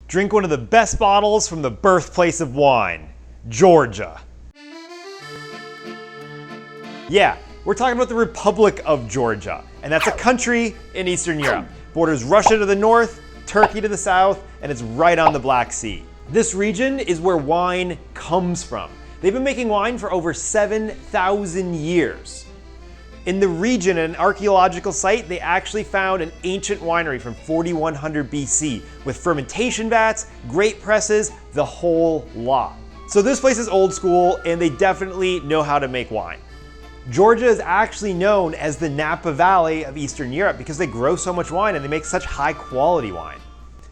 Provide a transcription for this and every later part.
Drink one of the best bottles from the birthplace of wine, Georgia. Yeah, we're talking about the Republic of Georgia, and that's a country in Eastern Europe. Borders Russia to the north, Turkey to the south, and it's right on the Black Sea. This region is where wine comes from. They've been making wine for over 7,000 years. In the region, at an archaeological site, they actually found an ancient winery from 4100 BC with fermentation vats, grape presses, the whole lot. So this place is old school and they definitely know how to make wine. Georgia is actually known as the Napa Valley of Eastern Europe because they grow so much wine and they make such high quality wine.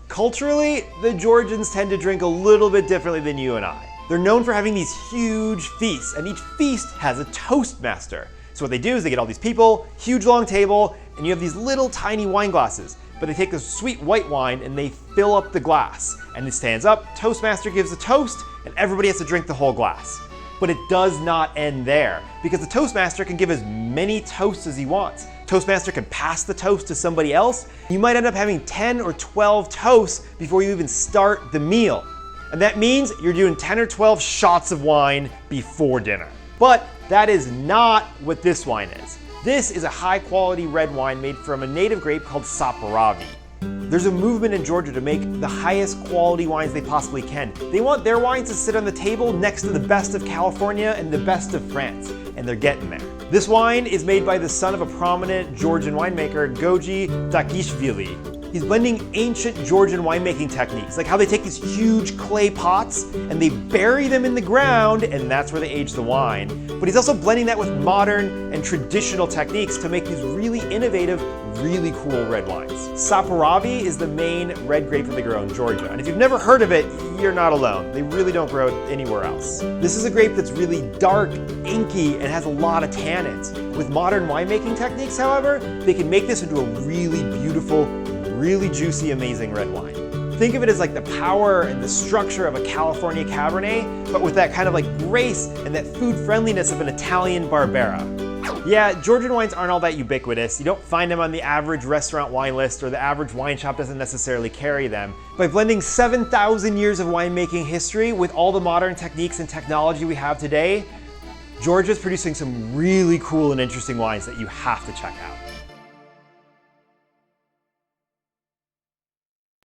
Culturally, the Georgians tend to drink a little bit differently than you and I. They're known for having these huge feasts, and each feast has a toast master. So what they do is they get all these people, huge long table, and you have these little tiny wine glasses. But they take this sweet white wine and they fill up the glass. And it stands up, Toastmaster gives a toast, and everybody has to drink the whole glass. But it does not end there, because the Toastmaster can give as many toasts as he wants. Toastmaster can pass the toast to somebody else. You might end up having 10 or 12 toasts before you even start the meal. And that means you're doing 10 or 12 shots of wine before dinner. But that is not what this wine is. This is a high quality red wine made from a native grape called Saperavi. There's a movement in Georgia to make the highest quality wines they possibly can. They want their wines to sit on the table next to the best of California and the best of France, and they're getting there. This wine is made by the son of a prominent Georgian winemaker, Georgi Takishvili. He's blending ancient Georgian winemaking techniques, like how they take these huge clay pots and they bury them in the ground, and that's where they age the wine. But he's also blending that with modern and traditional techniques to make these really innovative, really cool red wines. Saperavi is the main red grape that they grow in Georgia. And if you've never heard of it, you're not alone. They really don't grow it anywhere else. This is a grape that's really dark, inky, and has a lot of tannins. With modern winemaking techniques, however, they can make this into a really beautiful, really juicy, amazing red wine. Think of it as like the power and the structure of a California Cabernet, but with that kind of like grace and that food friendliness of an Italian Barbera. Yeah, Georgian wines aren't all that ubiquitous. You don't find them on the average restaurant wine list, or the average wine shop doesn't necessarily carry them. By blending 7,000 years of winemaking history with all the modern techniques and technology we have today, Georgia's producing some really cool and interesting wines that you have to check out.